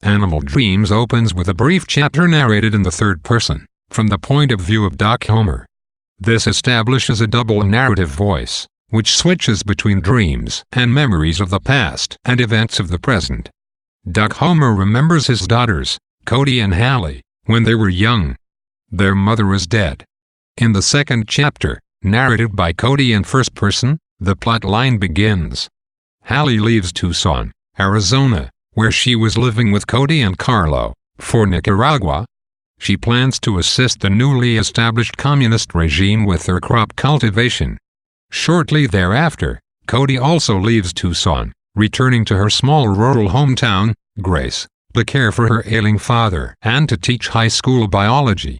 Animal Dreams opens with a brief chapter narrated in the third person, from the point of view of Doc Homer. This establishes a double narrative voice, which switches between dreams and memories of the past and events of the present. Doc Homer remembers his daughters, Cody and Hallie, when they were young. Their mother is dead. In the second chapter, narrated by Cody in first person, the plot line begins. Hallie leaves Tucson, Arizona, where she was living with Cody and Carlo, for Nicaragua. She plans to assist the newly established communist regime with their crop cultivation. Shortly thereafter, Cody also leaves Tucson, returning to her small rural hometown, Grace, to care for her ailing father and to teach high school biology.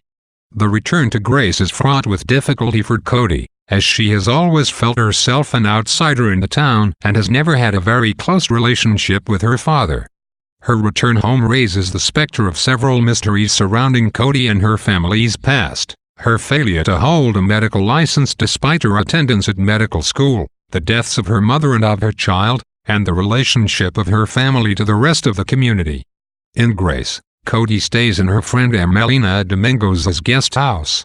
The return to Grace is fraught with difficulty for Cody, as she has always felt herself an outsider in the town and has never had a very close relationship with her father. Her return home raises the specter of several mysteries surrounding Cody and her family's past: her failure to hold a medical license despite her attendance at medical school, the deaths of her mother and of her child, and the relationship of her family to the rest of the community. In Grace, Cody stays in her friend Emelina Dominguez's guest house.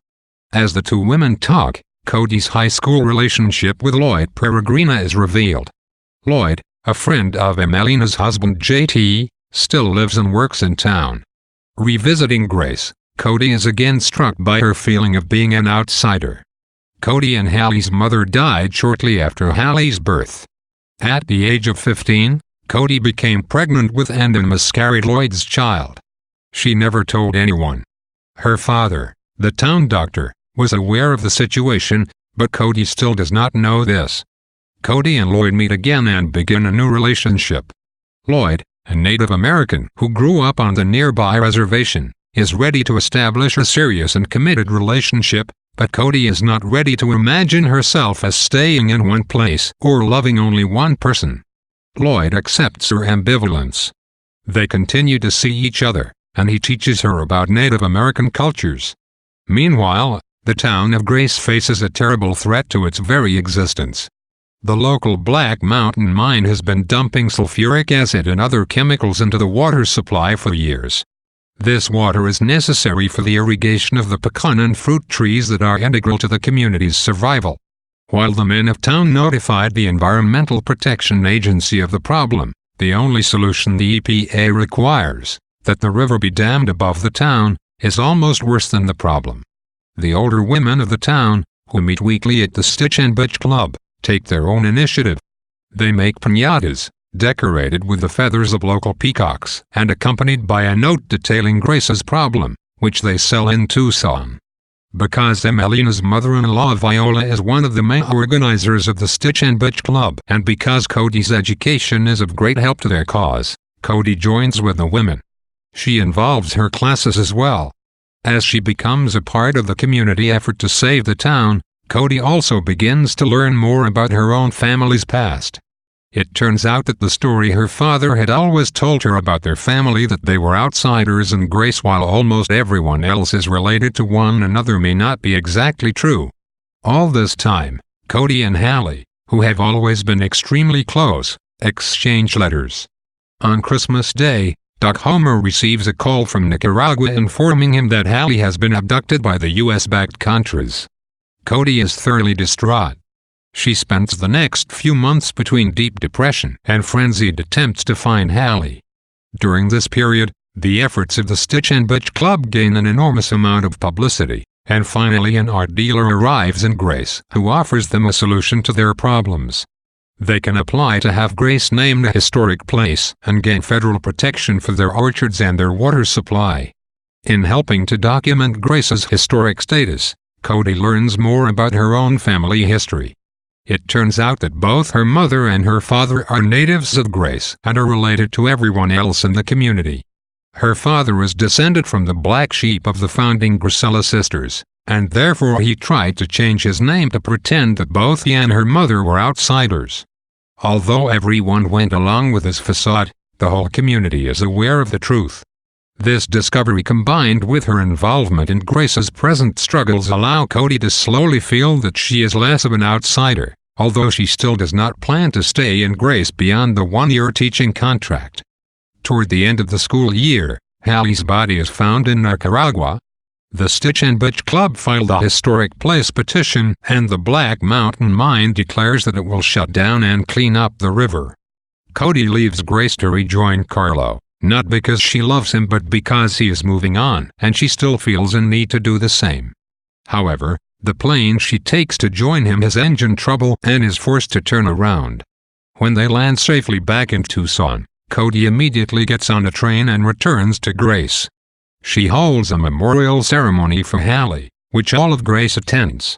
As the two women talk, Cody's high school relationship with Lloyd Peregrina is revealed. Lloyd, a friend of Emelina's husband JT, still lives and works in town. Revisiting Grace, Cody is again struck by her feeling of being an outsider. Cody and Hallie's mother died shortly after Hallie's birth. At the age of 15, Cody became pregnant with and miscarried Lloyd's child. She never told anyone. Her father, the town doctor, was aware of the situation, but Cody still does not know this. Cody and Lloyd meet again and begin a new relationship. Lloyd, a Native American who grew up on the nearby reservation, is ready to establish a serious and committed relationship, but Cody is not ready to imagine herself as staying in one place or loving only one person. Lloyd accepts her ambivalence. They continue to see each other, and he teaches her about Native American cultures. Meanwhile, the town of Grace faces a terrible threat to its very existence. The local Black Mountain mine has been dumping sulfuric acid and other chemicals into the water supply for years. This water is necessary for the irrigation of the pecan and fruit trees that are integral to the community's survival. While the men of town notified the Environmental Protection Agency of the problem, the only solution the EPA requires, that the river be dammed above the town, is almost worse than the problem. The older women of the town, who meet weekly at the Stitch and Bitch Club, take their own initiative. They make piñatas, decorated with the feathers of local peacocks and accompanied by a note detailing Grace's problem, which they sell in Tucson. Because Emelina's mother-in-law Viola is one of the main organizers of the Stitch and Bitch Club, and because Cody's education is of great help to their cause, Cody joins with the women. She involves her classes as well. As she becomes a part of the community effort to save the town, Cody also begins to learn more about her own family's past. It turns out that the story her father had always told her about their family, that they were outsiders in Grace while almost everyone else is related to one another, may not be exactly true. All this time, Cody and Hallie, who have always been extremely close, exchange letters. On Christmas Day, Doc Homer receives a call from Nicaragua informing him that Hallie has been abducted by the US-backed Contras. Cody is thoroughly distraught. She spends the next few months between deep depression and frenzied attempts to find Hallie. During this period, the efforts of the Stitch and Bitch Club gain an enormous amount of publicity, and finally an art dealer arrives in Grace who offers them a solution to their problems. They can apply to have Grace named a historic place and gain federal protection for their orchards and their water supply. In helping to document Grace's historic status, Cody learns more about her own family history. It turns out that both her mother and her father are natives of Grace and are related to everyone else in the community. Her father is descended from the black sheep of the founding Gracella sisters, and therefore he tried to change his name to pretend that both he and her mother were outsiders. Although everyone went along with his facade, the whole community is aware of the truth. This discovery combined with her involvement in Grace's present struggles allow Cody to slowly feel that she is less of an outsider, although she still does not plan to stay in Grace beyond the one-year teaching contract. Toward the end of the school year, Hallie's body is found in Nicaragua. The Stitch and Bitch Club filed a historic place petition, and the Black Mountain Mine declares that it will shut down and clean up the river. Cody leaves Grace to rejoin Carlo, not because she loves him but because he is moving on and she still feels a need to do the same. However, the plane she takes to join him has engine trouble and is forced to turn around. When they land safely back in Tucson, Cody immediately gets on a train and returns to Grace. She holds a memorial ceremony for Hallie, which all of Grace attends.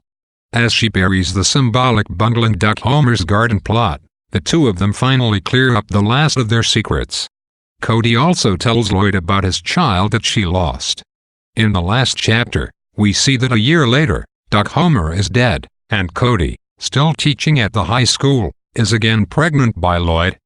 As she buries the symbolic bundle in Duck Homer's garden plot, the two of them finally clear up the last of their secrets. Cody also tells Lloyd about his child that she lost. In the last chapter, we see that a year later, Duck Homer is dead, and Cody, still teaching at the high school, is again pregnant by Lloyd,